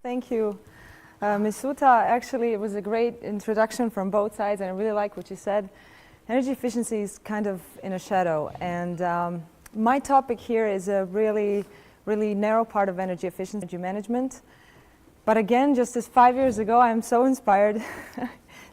Thank you, Ms. Suta. Actually, it was a great introduction from both sides, and I really like what you said. Energy efficiency is kind of in a shadow, and my topic here is a really narrow part of energy efficiency, energy management. But again, just as 5 years ago, I'm so inspired.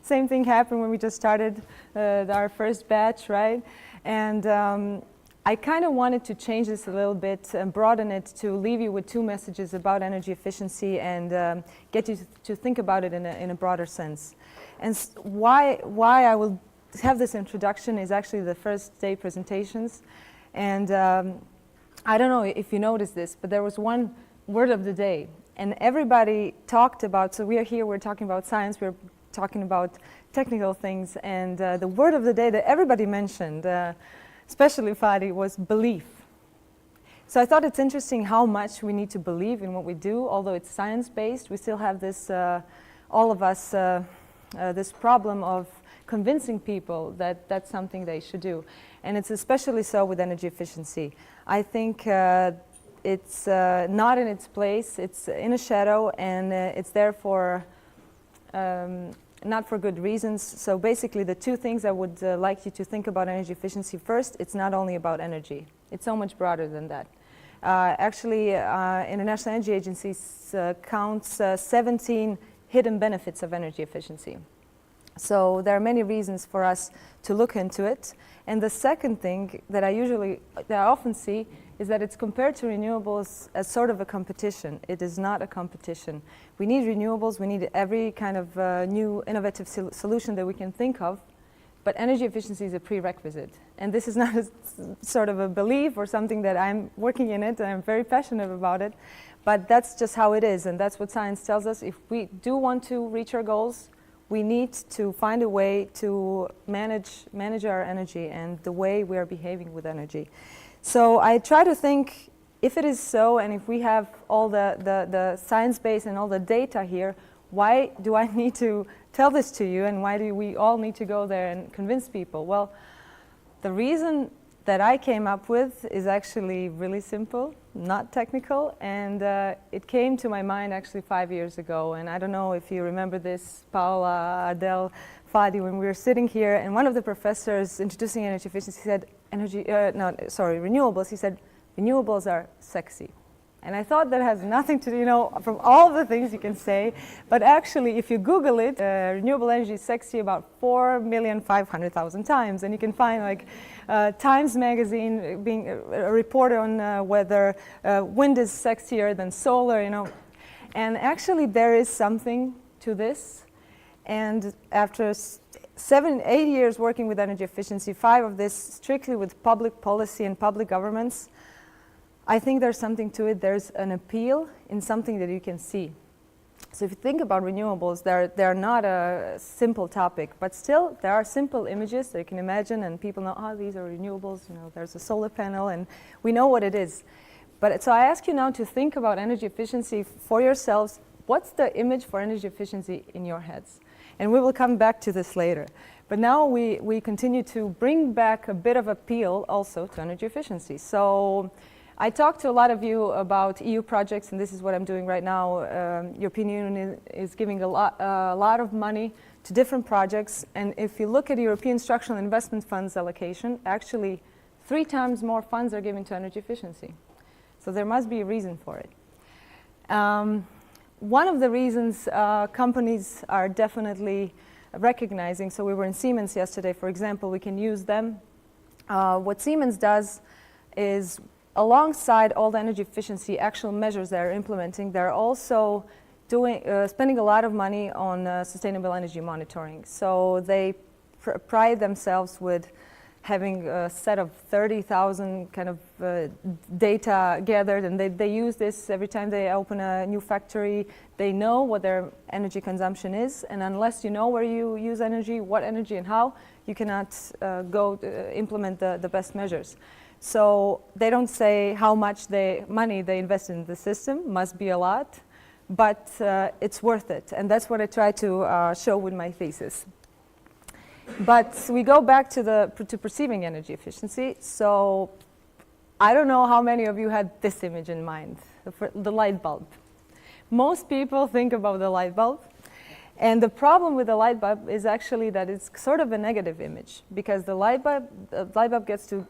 Same thing happened when we just started our first batch, right? And I kind of wanted to change this a little bit and broaden it to leave you with two messages about energy efficiency and get you to think about it in a broader sense. And why I will have this introduction is actually the first day presentations. And I don't know if you noticed this, but there was one word of the day. And everybody talked about, so we are here, we're talking about science, we're talking about technical things. And the word of the day that everybody mentioned, especially Fadi, was belief. So I thought it's interesting how much we need to believe in what we do. Although it's science-based, we still have this, all of us, this problem of convincing people that that's something they should do. And it's especially so with energy efficiency. I think it's not in its place, it's in a shadow, and it's therefore not for good reasons. So basically the two things I would like you to think about energy efficiency. First, it's not only about energy. It's so much broader than that. Actually, International Energy Agency counts 17 hidden benefits of energy efficiency. So there are many reasons for us to look into it. And the second thing that I often see is that it's compared to renewables as sort of a competition. It is not a competition. We need renewables, we need every kind of new innovative solution that we can think of, but energy efficiency is a prerequisite. And this is not a sort of a belief or something that I'm working in it, and I'm very passionate about it, but that's just how it is, and that's what science tells us. If we do want to reach our goals, we need to find a way to manage our energy and the way we are behaving with energy. So I try to think, if it is so, and if we have all the science base and all the data here, why do I need to tell this to you, and why do we all need to go there and convince people? Well, the reason that I came up with is actually really simple, not technical, and it came to my mind actually 5 years ago. And I don't know if you remember this, Paula, Adele, Fadi, when we were sitting here, and one of the professors introducing energy efficiency said, renewables, he said, renewables are sexy. And I thought that has nothing to do, from all the things you can say, but actually if you Google it, renewable energy is sexy about 4,500,000 times, and you can find like Times magazine being a reporter on whether wind is sexier than solar, And actually there is something to this, and after 7-8 years working with energy efficiency, 5 of this strictly with public policy and public governments, I think there's something to it. There's an appeal in something that you can see. So if you think about renewables, they're not a simple topic, but still there are simple images that you can imagine, and people know, oh, these are renewables, there's a solar panel, and we know what it is. But so I ask you now to think about energy efficiency for yourselves. What's the image for energy efficiency in your heads? And we will come back to this later. But now we continue to bring back a bit of appeal also to energy efficiency. So I talked to a lot of you about EU projects, and this is what I'm doing right now. European Union is giving a lot of money to different projects. And if you look at European Structural Investment Funds allocation, actually 3 times more funds are given to energy efficiency. So there must be a reason for it. One of the reasons companies are definitely recognizing, so we were in Siemens yesterday, for example, we can use them. What Siemens does is, alongside all the energy efficiency actual measures they're implementing, they're also spending a lot of money on sustainable energy monitoring. So they pride themselves with having a set of 30,000 kind of data gathered, and they use this every time they open a new factory. They know what their energy consumption is, and unless you know where you use energy, what energy and how, you cannot go implement the best measures. So they don't say how much money they invest in the system, must be a lot, but it's worth it, and that's what I try to show with my thesis. But we go back to perceiving energy efficiency. So I don't know how many of you had this image in mind, the light bulb. Most people think about the light bulb. And the problem with the light bulb is actually that it's sort of a negative image, because the light bulb gets to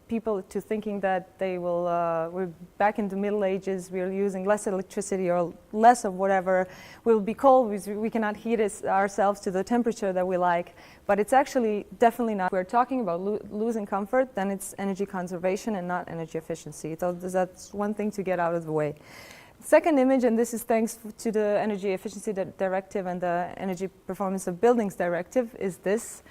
people to thinking that they will, we're back in the Middle Ages, we're using less electricity or less of whatever, we'll be cold, we cannot heat ourselves to the temperature that we like. But it's actually definitely not. If we're talking about losing comfort, then it's energy conservation and not energy efficiency. So that's one thing to get out of the way. Second image, and this is thanks to the Energy Efficiency Directive and the Energy Performance of Buildings Directive, is this.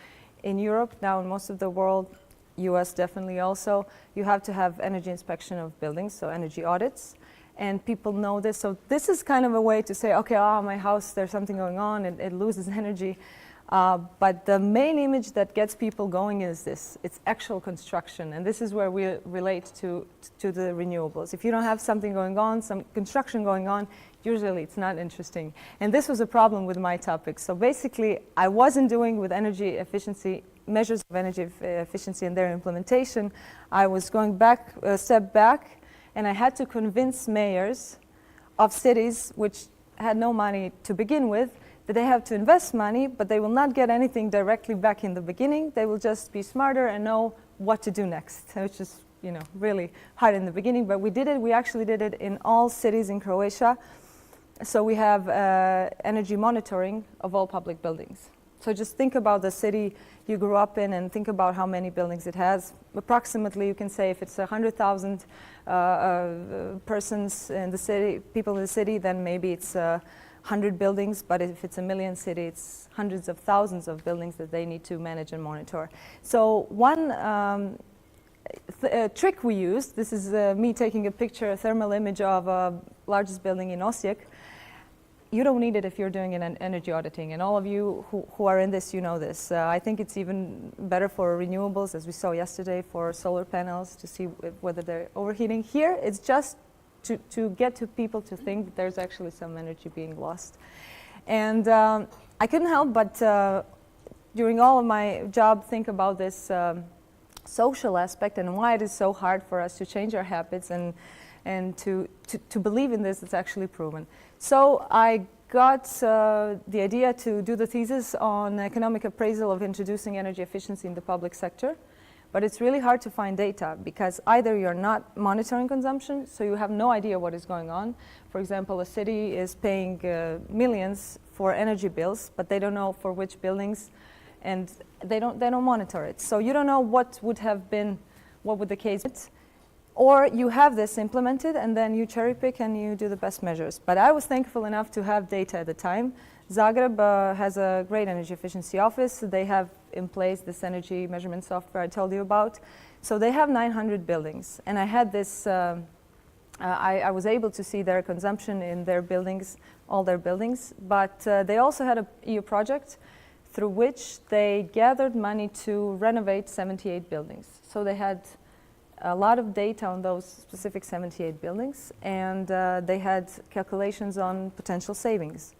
In Europe, now in most of the world, US definitely also, you have to have energy inspection of buildings, so energy audits. And people know this, so this is kind of a way to say, okay, my house, there's something going on, it loses energy. But the main image that gets people going is this. It's actual construction, and this is where we relate to the renewables. If you don't have something going on, some construction going on, usually it's not interesting. And this was a problem with my topic. So basically, I wasn't doing with energy efficiency, measures of energy efficiency and their implementation. I was going back, a step back, and I had to convince mayors of cities which had no money to begin with, that they have to invest money, but they will not get anything directly back in the beginning. They will just be smarter and know what to do next, which is, really hard in the beginning. But we did it. We actually did it in all cities in Croatia. So we have energy monitoring of all public buildings. So just think about the city you grew up in and think about how many buildings it has. Approximately, you can say if it's 100,000 persons in the city, people in the city, then maybe it's 100 buildings, but if it's a million city, it's hundreds of thousands of buildings that they need to manage and monitor. So one trick we used, this is me taking a picture, a thermal image of a largest building in Osijek. You don't need it if you're doing an energy auditing, and all of you who are in this, you know this. I think it's even better for renewables, as we saw yesterday, for solar panels to see whether they're overheating. Here, it's just to get to people to think that there's actually some energy being lost. And I couldn't help but during all of my job think about this social aspect and why it is so hard for us to change our habits and to believe in this. It's actually proven. So I got the idea to do the thesis on economic appraisal of introducing energy efficiency in the public sector. But it's really hard to find data because either you're not monitoring consumption, so you have no idea what is going on. For example, a city is paying millions for energy bills, but they don't know for which buildings, and they don't monitor it. So you don't know what would the case be. Or you have this implemented and then you cherry pick and you do the best measures. But I was thankful enough to have data at the time. Zagreb has a great energy efficiency office. They have in place this energy measurement software I told you about. So they have 900 buildings. And I had this, I was able to see their consumption in their buildings, all their buildings. But they also had an EU project through which they gathered money to renovate 78 buildings. So they had a lot of data on those specific 78 buildings, and they had calculations on potential savings.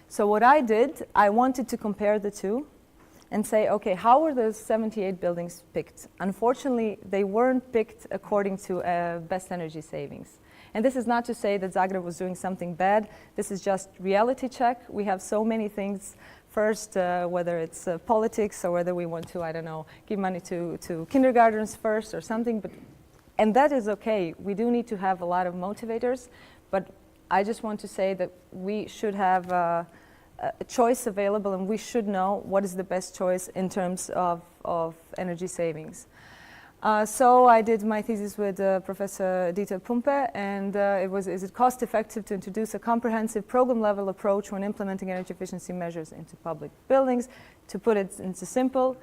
So what I did, I wanted to compare the two and say, okay, how were those 78 buildings picked? Unfortunately, they weren't picked according to best energy savings. And this is not to say that Zagreb was doing something bad. This is just reality check. We have so many things. First, whether it's politics or whether we want to, I don't know, give money to kindergartens first or something. And that is okay. We do need to have a lot of motivators, but I just want to say that we should have a choice available, and we should know what is the best choice in terms of energy savings. So I did my thesis with Professor Dieter Pumpe, and is it cost effective to introduce a comprehensive program level approach when implementing energy efficiency measures into public buildings? To put it into simple,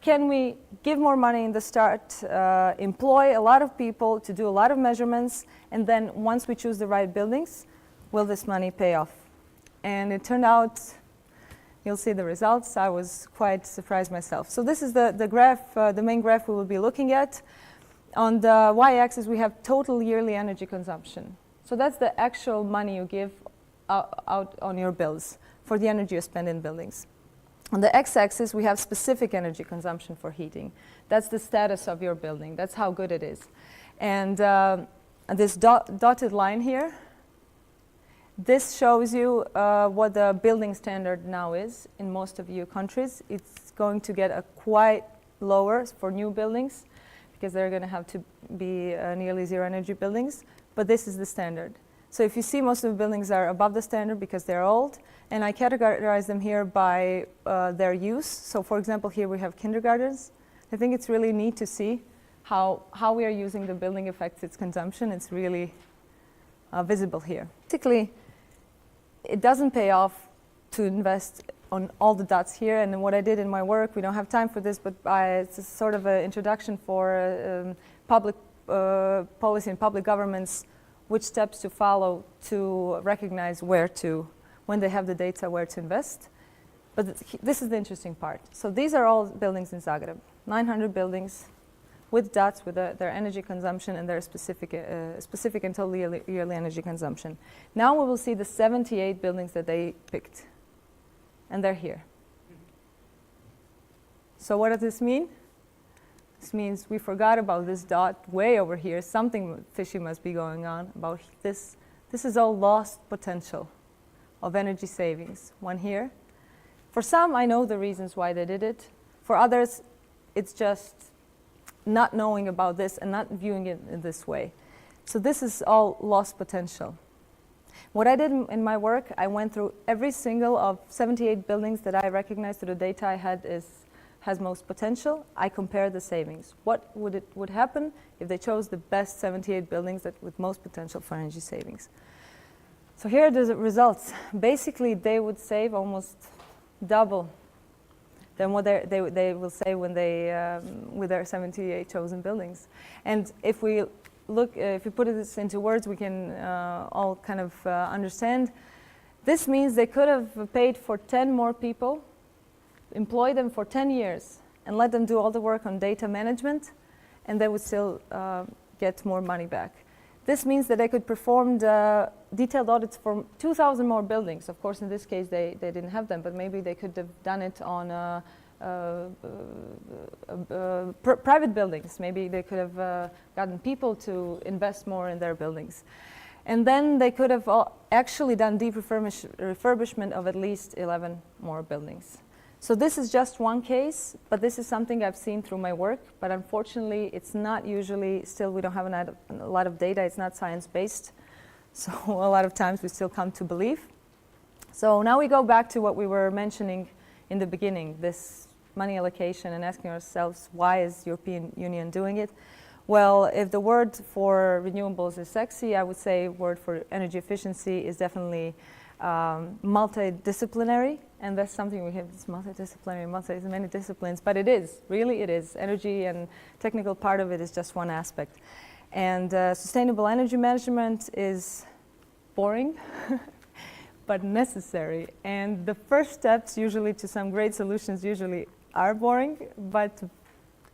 can we give more money in the start, employ a lot of people to do a lot of measurements, and then once we choose the right buildings, will this money pay off? And it turned out, you'll see the results. I was quite surprised myself. So this is the graph, the main graph we will be looking at. On the y-axis, we have total yearly energy consumption. So that's the actual money you give out on your bills for the energy you spend in buildings. On the x-axis, we have specific energy consumption for heating. That's the status of your building. That's how good it is. And this dotted line here, This shows you what the building standard now is in most of EU countries. It's going to get a quite lower for new buildings because they're going to have to be nearly zero energy buildings, but this is the standard. So if you see, most of the buildings are above the standard because they're old, and I categorize them here by their use. So for example, here we have kindergartens. I think it's really neat to see how we are using the building affects its consumption. It's really visible here. Basically, it doesn't pay off to invest on all the dots here, and what I did in my work, we don't have time for this, but it's a sort of an introduction for public policy and public governments, which steps to follow to recognize when they have the data, where to invest. But this is the interesting part. So these are all buildings in Zagreb, 900 buildings with dots with their energy consumption and their specific and total yearly energy consumption. Now we will see the 78 buildings that they picked, and they're here. So what does this mean? This means we forgot about this dot way over here. Something fishy must be going on about this. This is all lost potential of energy savings. One here. For some, I know the reasons why they did it. For others, it's just not knowing about this and not viewing it in this way. So this is all lost potential. What I did in my work, I went through every single of 78 buildings that I recognized through the data I had has most potential. I compared the savings. What would happen if they chose the best 78 buildings with most potential for energy savings? So here are the results. Basically, they would save almost double than what they will say when they with their 78 chosen buildings. And if we look, if we put this into words, we can all kind of understand. This means they could have paid for 10 more people, employ them for 10 years, and let them do all the work on data management, and they would still get more money back. This means that they could perform the detailed audits for 2,000 more buildings. Of course, in this case, they didn't have them, but maybe they could have done it on private buildings. Maybe they could have gotten people to invest more in their buildings. And then they could have actually done deep refurbishment of at least 11 more buildings. So this is just one case, but this is something I've seen through my work. But unfortunately, it's not usually, still we don't have a lot of data. It's not science-based. So a lot of times we still come to believe. So now we go back to what we were mentioning in the beginning, this money allocation, and asking ourselves, why is European Union doing it? Well, if the word for renewables is sexy, I would say word for energy efficiency is definitely multidisciplinary, and that's something we have, this multidisciplinary, many disciplines, but it is, really it is. Energy and technical part of it is just one aspect. And sustainable energy management is boring, but necessary. And the first steps usually to some great solutions usually are boring, but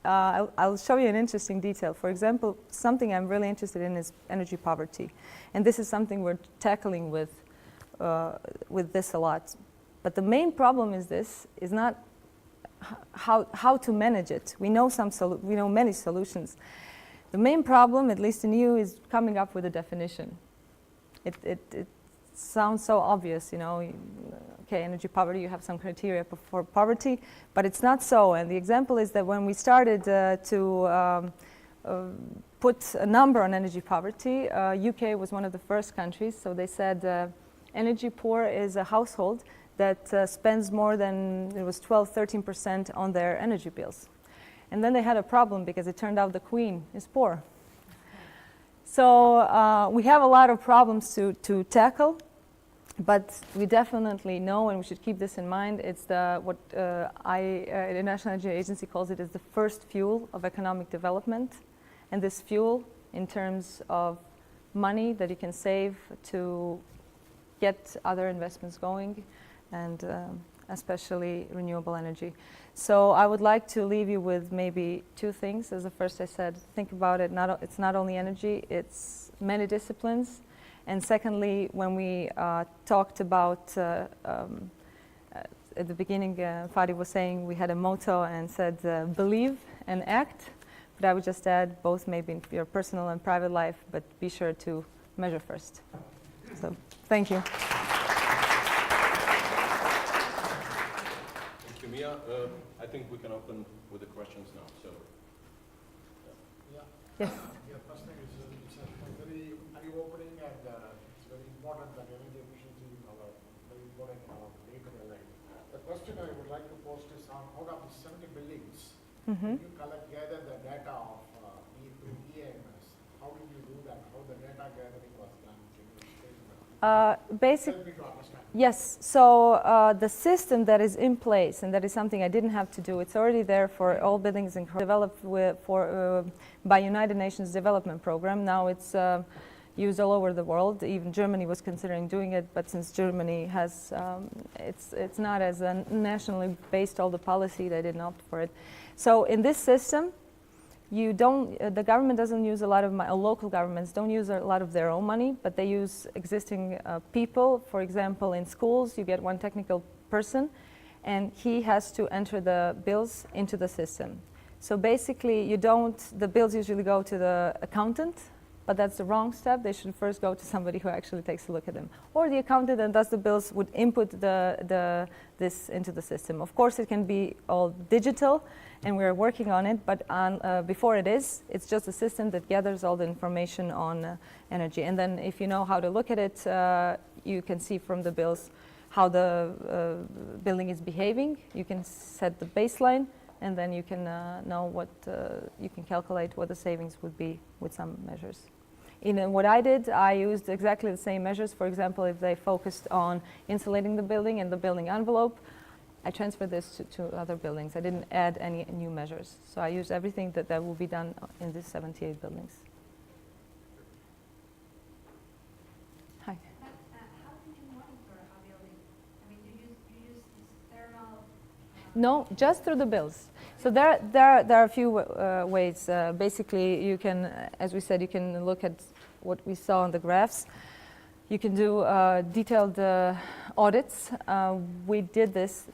I'll show you an interesting detail. For example, something I'm really interested in is energy poverty. And this is something we're tackling with this a lot. But the main problem is not how to manage it. We know we know many solutions. The main problem, at least in EU, is coming up with a definition. It sounds so obvious, you know. Okay, energy poverty, you have some criteria for poverty, but it's not so. And the example is that when we started to put a number on energy poverty, UK was one of the first countries. So they said energy poor is a household that spends more than, it was 12-13% on their energy bills. And then they had a problem because it turned out the Queen is poor. So we have a lot of problems to tackle, but we definitely know, and we should keep this in mind, it's what the International Energy Agency calls it is the first fuel of economic development. And this fuel, in terms of money that you can save to get other investments going, and especially renewable energy. So I would like to leave you with maybe two things. As the first I said, think about it, it's not only energy, it's many disciplines. And secondly, when we talked about, at the beginning, Fadi was saying we had a motto and said, believe and act. But I would just add both maybe in your personal and private life, but be sure to measure first. So So, thank you. Thank you, Mia. I think we can open with the questions now. So, Yes. Your first thing is it's very eye-opening and it's very important that energy efficiency is very important in our day-to-day life. The question I would like to post is on out of the 70 buildings, Mm-hmm. you gather the data of through EAMS. How did you do that? How the data gathering was done? Can you explain that? Help me to understand. Yes, so the system that is in place, and that is something I didn't have to do, it's already there for all buildings and developed by United Nations Development Program. Now it's used all over the world. Even Germany was considering doing it, but since Germany has, it's not as a nationally based all the policy, they didn't opt for it. So in this system, you don't, the government doesn't use a lot of local governments don't use a lot of their own money, but they use existing people. For example, in schools, you get one technical person, and he has to enter the bills into the system. So basically, you don't, the bills usually go to the accountant, but that's the wrong step. They should first go to somebody who actually takes a look at them. Or the accountant that does the bills would input this into the system. Of course, it can be all digital, and we're working on it, but before it's just a system that gathers all the information on energy. And then if you know how to look at it, you can see from the bills how the building is behaving. You can set the baseline, and then you can know what, you can calculate what the savings would be with some measures. In what I did, I used exactly the same measures. For example, if they focused on insulating the building and the building envelope, I transferred this to other buildings. I didn't add any new measures. So I used everything that will be done in these 78 buildings. Hi. But how do you monitor a building? I mean, you use this thermal... No, just through the bills. So there are a few ways. Basically, you can, as we said, you can look at what we saw on the graphs. You can do detailed audits. We did this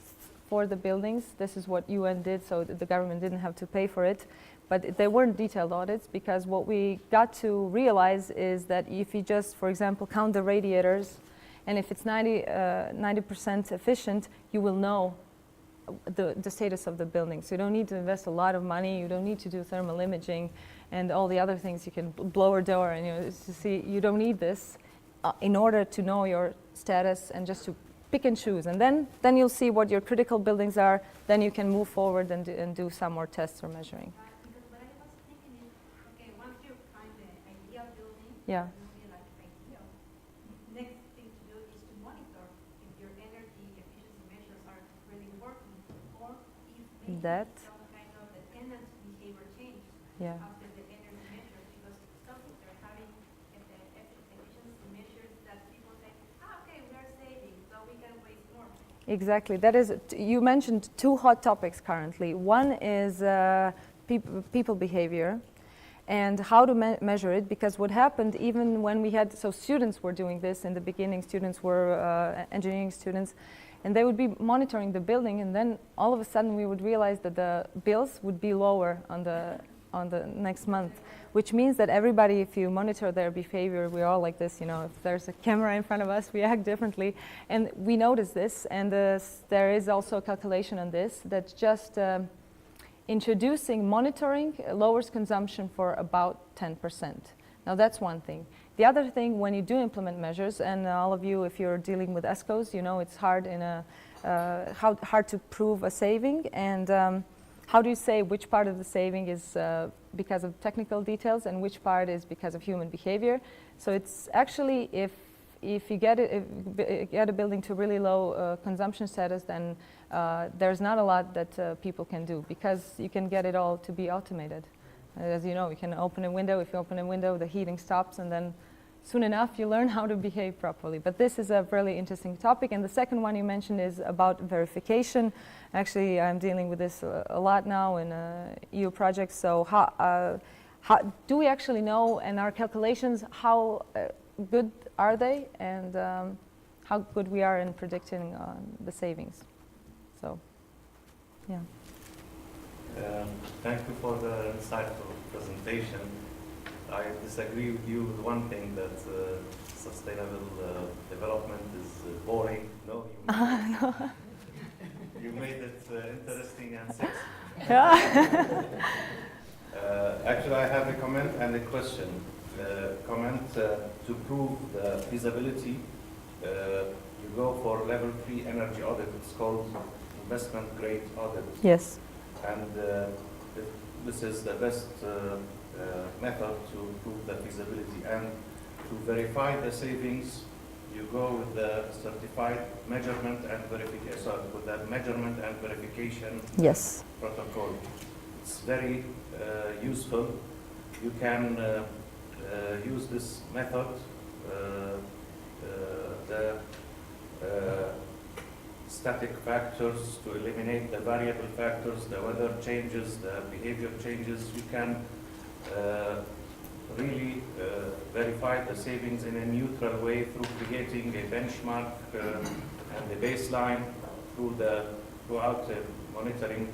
for the buildings. This is what UN did, so the government didn't have to pay for it. But they weren't detailed audits, because what we got to realize is that if you just, for example, count the radiators, and if it's 90% efficient, you will know the status of the building. So you don't need to invest a lot of money. You don't need to do thermal imaging and all the other things. You can blow a door, and to see. You don't need this in order to know your status and just to pick and choose. And then you'll see what your critical buildings are. Then you can move forward and do some more tests or measuring. Because what I was thinking is, okay, once you find the ideal building, Yeah. you feel like ideal. Next thing to do is to monitor if your energy efficiency measures are really working, or if maybe That. some kind of the tenant's behavior change Yeah. after the energy measures, because something they're having efficiency measures that people say, okay, we are saving, so we can waste more. Exactly. That is, you mentioned two hot topics currently. One is people behavior and how to measure it, because what happened even when we had, so students were doing this in the beginning, students were engineering students, and they would be monitoring the building, and then all of a sudden we would realize that the bills would be lower on the next month, which means that everybody, if you monitor their behavior, we're all like this, if there's a camera in front of us, we act differently. And we notice this, and there is also a calculation on this, that just introducing monitoring lowers consumption for about 10%. Now that's one thing. The other thing, when you do implement measures, and all of you, if you're dealing with ESCOs, it's hard hard to prove a saving, and how do you say which part of the saving is because of technical details and which part is because of human behavior? So it's actually, if you get a building to really low consumption status, then there's not a lot that people can do, because you can get it all to be automated. As you know, you can open a window. If you open a window, the heating stops, and then soon enough you learn how to behave properly. But this is a really interesting topic. And the second one you mentioned is about verification. Actually, I'm dealing with this a lot now in EU projects. So how do we actually know, and our calculations, how good are they, and how good we are in predicting the savings? So, yeah. Thank you for the insightful presentation. I disagree with you with one thing, that sustainable development is boring. No, you made it interesting and sexy. Actually, I have a comment and a question. Comment to prove the feasibility, you go for level 3 energy audit. It's called investment grade audit. Yes. And this is the best method to prove the feasibility. And to verify the savings, you go with the certified measurement and verification. So with the measurement and verification Yes. protocol. It's very useful. You can use this method, the static factors to eliminate the variable factors, the weather changes, the behavior changes. You can really verify the savings in a neutral way through creating a benchmark and a baseline throughout the monitoring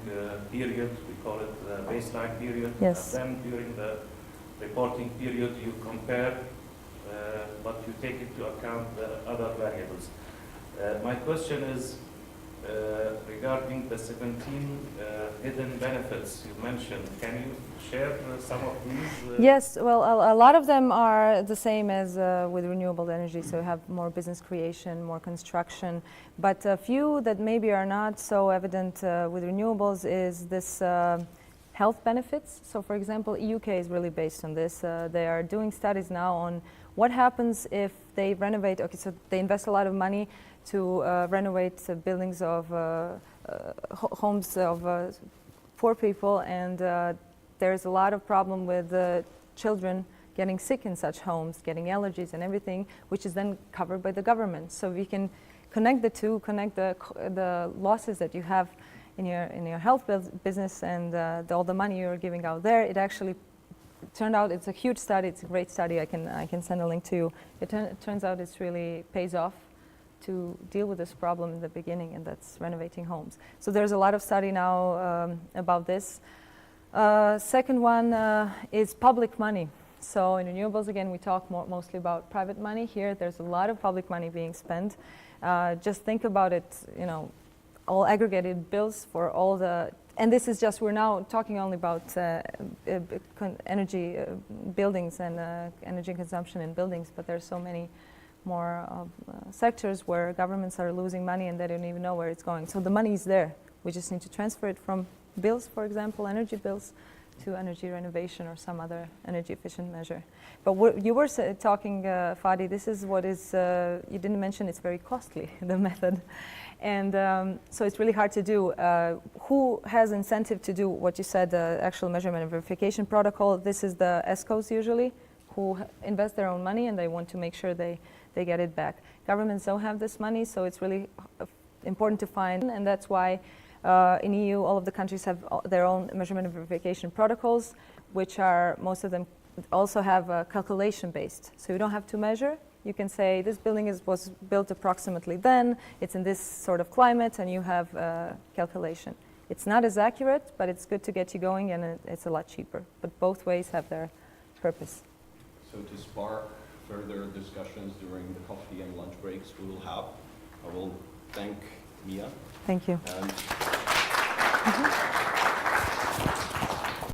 period. We call it the baseline period. Yes. And then during the reporting period, you compare, but you take into account the other variables. My question is regarding the 17 hidden benefits you mentioned. Can you share some of these? Yes, well, a lot of them are the same as with renewable energy, so you have more business creation, more construction, but a few that maybe are not so evident with renewables is this health benefits. So for example, UK is really based on this. They are doing studies now on what happens if they renovate, okay, so they invest a lot of money to renovate buildings of homes of poor people, and there's a lot of problem with children getting sick in such homes, getting allergies and everything, which is then covered by the government. So we can connect the two, connect the losses that you have in your health business and all the money you're giving out there. It actually turned out it's a huge study. It's a great study. I can send a link to you. It turns out it's really pays off to deal with this problem in the beginning, and that's renovating homes. So there's a lot of study now about this. Second one is public money. So in renewables, again, we talk mostly about private money. Here, there's a lot of public money being spent. Just think about it, all aggregated bills for all the, and this is just, we're now talking only about energy buildings and energy consumption in buildings, but there's so many more sectors where governments are losing money and they don't even know where it's going. So the money is there. We just need to transfer it from bills, for example, energy bills, to energy renovation or some other energy efficient measure. But what you were talking, Fadi, this is what is, you didn't mention it's very costly, the method. And so it's really hard to do. Who has incentive to do what you said, the actual measurement and verification protocol? This is the ESCOs usually, who invest their own money and they want to make sure they get it back. Governments don't have this money, so it's really important to find, and that's why in EU, all of the countries have their own measurement and verification protocols, which are, most of them also have calculation-based. So you don't have to measure. You can say this building was built approximately then, it's in this sort of climate, and you have calculation. It's not as accurate, but it's good to get you going, and it's a lot cheaper. But both ways have their purpose. So to spark further discussions during the coffee and lunch breaks we will have, I will thank Mia. Thank you. And